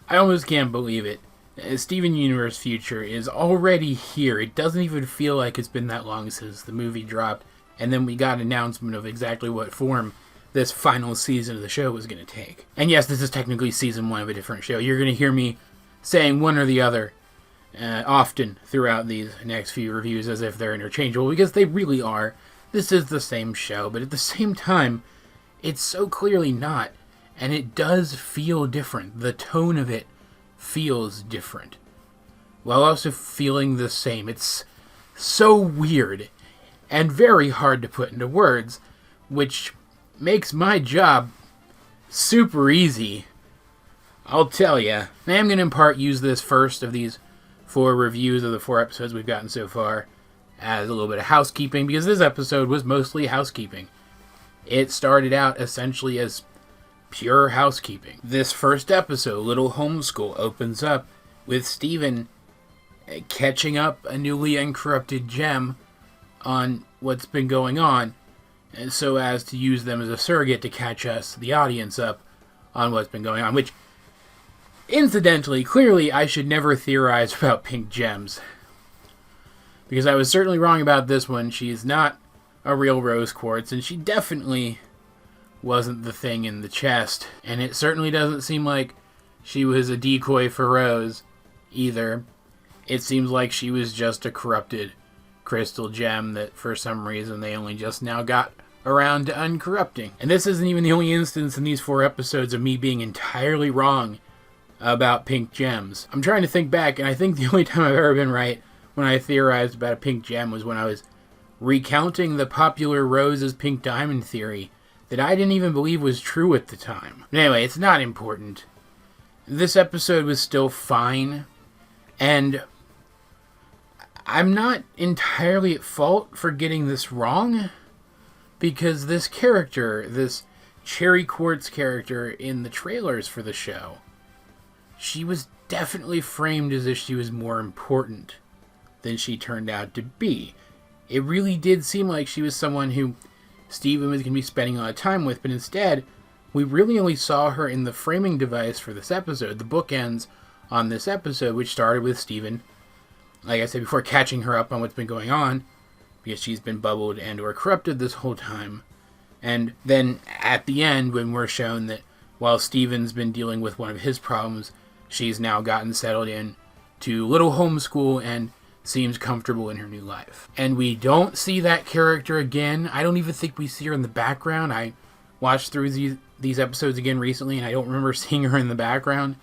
I almost can't believe it. Steven Universe Future is already here. It doesn't even feel like it's been that long since the movie dropped, and then we got an announcement of exactly what form this final season of the show was going to take. And yes, this is technically season 1 of a different show. You're going to hear me saying one or the other often throughout these next few reviews as if they're interchangeable, because they really are. This is the same show, but at the same time, it's so clearly not, and it does feel different. The tone of it feels different, while also feeling the same. It's so weird, and very hard to put into words, which makes my job super easy, I'll tell ya. I am going to in part use this first of these 4 reviews of the 4 episodes we've gotten so far as a little bit of housekeeping, because this episode was mostly housekeeping. It started out essentially as pure housekeeping. This first episode, Little Homeschool, opens up with Steven catching up a newly uncorrupted gem on what's been going on, and so as to use them as a surrogate to catch us, the audience, up on what's been going on, which, incidentally, clearly I should never theorize about pink gems, because I was certainly wrong about this one. She's not a real rose quartz, and she definitely wasn't the thing in the chest, and it certainly doesn't seem like she was a decoy for Rose either. It seems like she was just a corrupted crystal gem that for some reason they only just now got around to uncorrupting. And this isn't even the only instance in these 4 episodes of me being entirely wrong about pink gems. I'm trying to think back, and I think the only time I've ever been right when I theorized about a pink gem was when I was recounting the popular Rose as pink diamond theory that I didn't even believe was true at the time. But anyway, it's not important. This episode was still fine, and I'm not entirely at fault for getting this wrong, because this character, this Cherry Quartz character in the trailers for the show, she was definitely framed as if she was more important than she turned out to be. It really did seem like she was someone who Steven was going to be spending a lot of time with, but instead, we really only saw her in the framing device for this episode, the bookends on this episode, which started with Steven, like I said before, catching her up on what's been going on, because she's been bubbled and or corrupted this whole time. And then at the end, when we're shown that while Steven's been dealing with one of his problems, she's now gotten settled in to Little Homeschool and seems comfortable in her new life. And we don't see that character again. I don't even think we see her in the background. I watched through these episodes again recently, and I don't remember seeing her in the background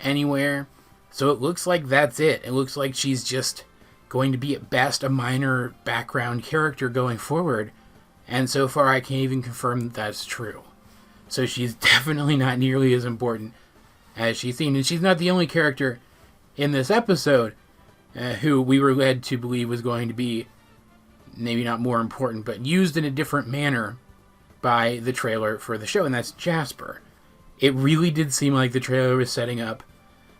anywhere. So it looks like that's it. It looks like she's just going to be at best a minor background character going forward. And so far I can't even confirm that that's true. So she's definitely not nearly as important as she's seen. And she's not the only character in this episode who we were led to believe was going to be maybe not more important, but used in a different manner by the trailer for the show, and that's Jasper. It really did seem like the trailer was setting up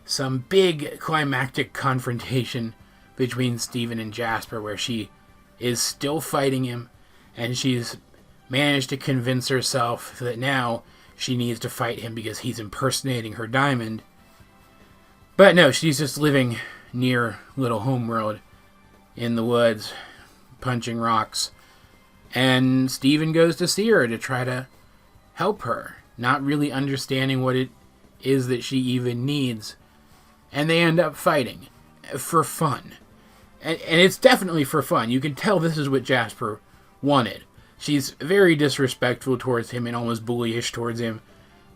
some big climactic confrontation between Steven and Jasper, where she is still fighting him, and she's managed to convince herself that now she needs to fight him because he's impersonating her diamond. But no, she's just living near Little Homeworld in the woods, punching rocks. And Steven goes to see her to try to help her, not really understanding what it is that she even needs. And they end up fighting for fun. And it's definitely for fun. You can tell this is what Jasper wanted. She's very disrespectful towards him and almost bullyish towards him.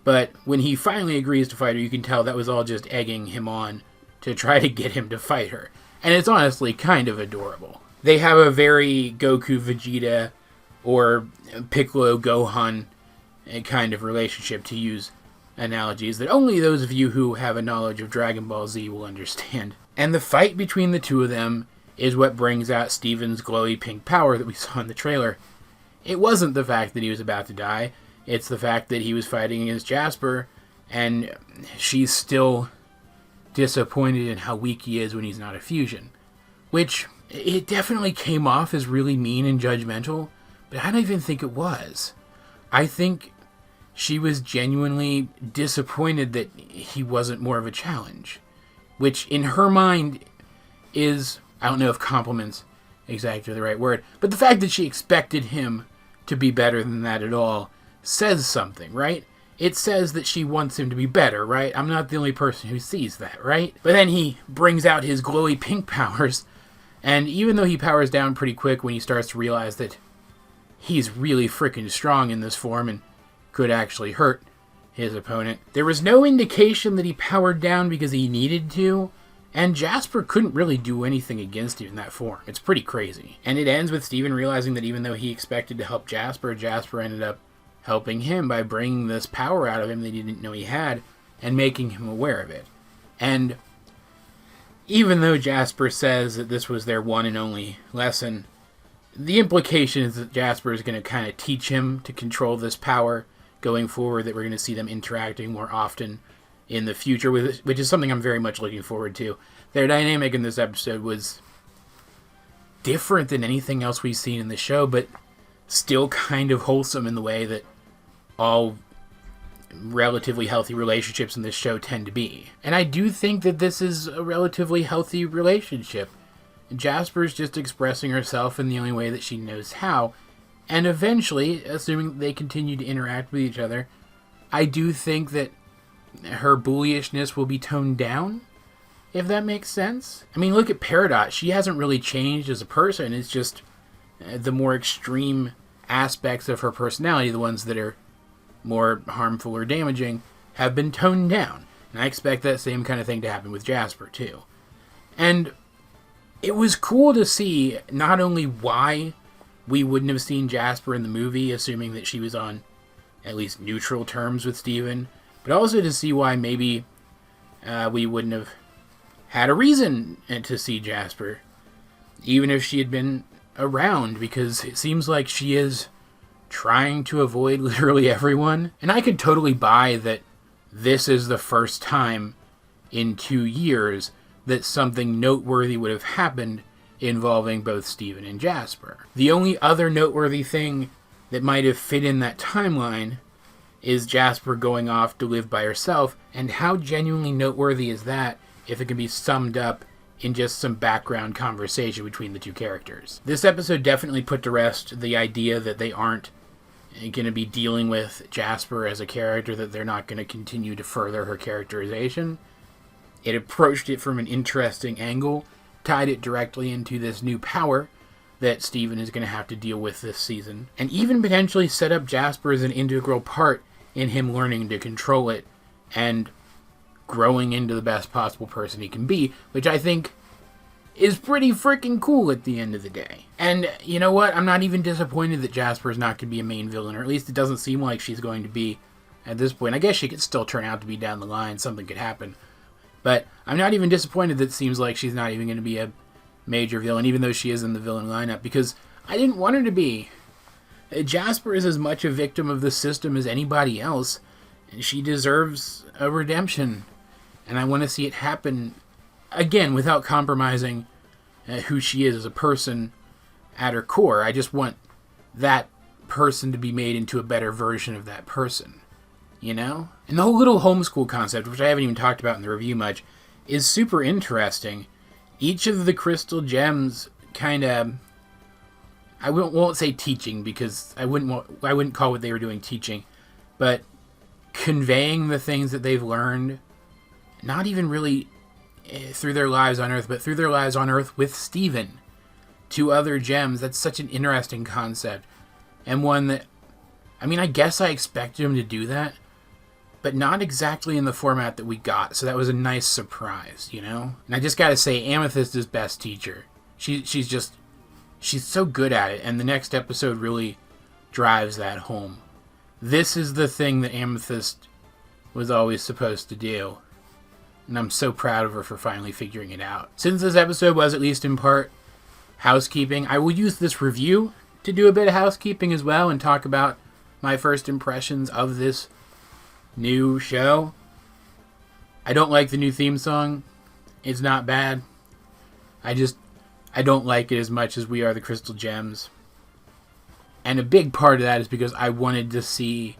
But when he finally agrees to fight her, you can tell that was all just egging him on to try to get him to fight her. And it's honestly kind of adorable. They have a very Goku Vegeta or Piccolo Gohan kind of relationship, to use analogies that only those of you who have a knowledge of Dragon Ball Z will understand. And the fight between the two of them is what brings out Steven's glowy pink power that we saw in the trailer. It wasn't the fact that he was about to die, it's the fact that he was fighting against Jasper, and she's still disappointed in how weak he is when he's not a fusion. Which, it definitely came off as really mean and judgmental, but I don't even think it was. I think she was genuinely disappointed that he wasn't more of a challenge. Which, in her mind, is, I don't know if compliment's exactly the right word, but the fact that she expected him to be better than that at all says something, right? It says that she wants him to be better, right? I'm not the only person who sees that, right? But then he brings out his glowy pink powers, and even though he powers down pretty quick when he starts to realize that he's really freaking strong in this form and could actually hurt his opponent, there was no indication that he powered down because he needed to, and Jasper couldn't really do anything against him in that form. It's pretty crazy. And it ends with Steven realizing that even though he expected to help Jasper, Jasper ended up helping him by bringing this power out of him that he didn't know he had and making him aware of it. And even though Jasper says that this was their one and only lesson, the implication is that Jasper is going to kind of teach him to control this power going forward, that we're going to see them interacting more often in the future, which is something I'm very much looking forward to. Their dynamic in this episode was different than anything else we've seen in the show, but still kind of wholesome in the way that all relatively healthy relationships in this show tend to be. And I do think that this is a relatively healthy relationship. Jasper's just expressing herself in the only way that she knows how, and eventually, assuming they continue to interact with each other, I do think that her bullyishness will be toned down, if that makes sense. I mean, look at Peridot. She hasn't really changed as a person. It's just the more extreme aspects of her personality, the ones that are more harmful or damaging, have been toned down. And I expect that same kind of thing to happen with Jasper, too. And it was cool to see not only why we wouldn't have seen Jasper in the movie, assuming that she was on at least neutral terms with Steven, but also to see why maybe we wouldn't have had a reason to see Jasper, even if she had been around, because it seems like she is trying to avoid literally everyone. And I could totally buy that this is the first time in 2 years that something noteworthy would have happened involving both Steven and Jasper. The only other noteworthy thing that might have fit in that timeline is Jasper going off to live by herself, and how genuinely noteworthy is that if it can be summed up in just some background conversation between the two characters. This episode definitely put to rest the idea that they aren't going to be dealing with Jasper as a character, that they're not going to continue to further her characterization. It approached it from an interesting angle, tied it directly into this new power that Steven is going to have to deal with this season, and even potentially set up Jasper as an integral part in him learning to control it and growing into the best possible person he can be, which I think is pretty freaking cool at the end of the day. And you know what? I'm not even disappointed that Jasper is not going to be a main villain, or at least it doesn't seem like she's going to be at this point. I guess she could still turn out to be down the line. Something could happen. But I'm not even disappointed that it seems like she's not even going to be a major villain, even though she is in the villain lineup, because I didn't want her to be. Jasper is as much a victim of the system as anybody else, and she deserves a redemption. And I want to see it happen, again, without compromising who she is as a person at her core. I just want that person to be made into a better version of that person, you know? And the whole little homeschool concept, which I haven't even talked about in the review much, is super interesting. Each of the crystal gems kind of, I won't say teaching, because I wouldn't call what they were doing teaching, but conveying the things that they've learned, not even really through their lives on Earth, but through their lives on Earth with Steven to other gems. That's such an interesting concept, and one that, I mean, I guess I expected him to do that, but not exactly in the format that we got, so that was a nice surprise, you know? And I just gotta say, Amethyst is best teacher. She's so good at it, and the next episode really drives that home. This is the thing that Amethyst was always supposed to do, and I'm so proud of her for finally figuring it out. Since this episode was, at least in part, housekeeping, I will use this review to do a bit of housekeeping as well and talk about my first impressions of this new show. I don't like the new theme song. It's not bad. I don't like it as much as We Are the Crystal Gems. And a big part of that is because I wanted to see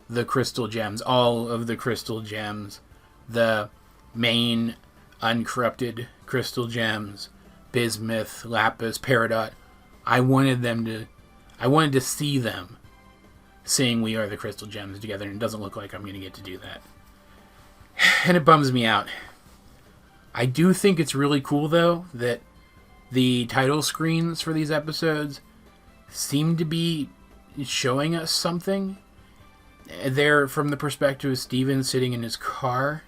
the crystal gems, all of the crystal gems, the main uncorrupted crystal gems, bismuth, lapis, peridot. I wanted to see them saying we are the crystal gems together, and it doesn't look like I'm going to get to do that. And it bums me out. I do think it's really cool, though, that the title screens for these episodes seem to be showing us something. They're from the perspective of Steven sitting in his car,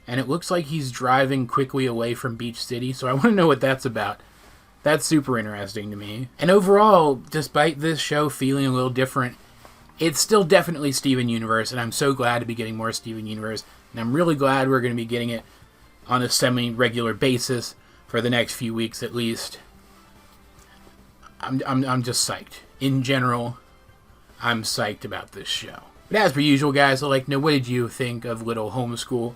and it looks like he's driving quickly away from Beach City, so I want to know what that's about. That's super interesting to me. And overall, despite this show feeling a little different, it's still definitely Steven Universe, and I'm so glad to be getting more Steven Universe, and I'm really glad we're going to be getting it on a semi-regular basis for the next few weeks at least. I'm just psyched. In general, I'm psyched about this show. But as per usual, guys, I'd like to know, what did you think of Little Homeschool?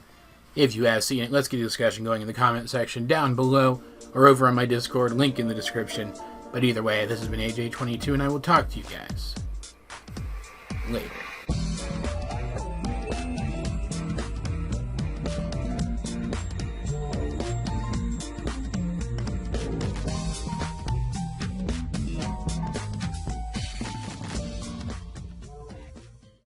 If you have seen it, let's get a discussion going in the comment section down below or over on my Discord, link in the description. But either way, this has been AJ22, and I will talk to you guys later.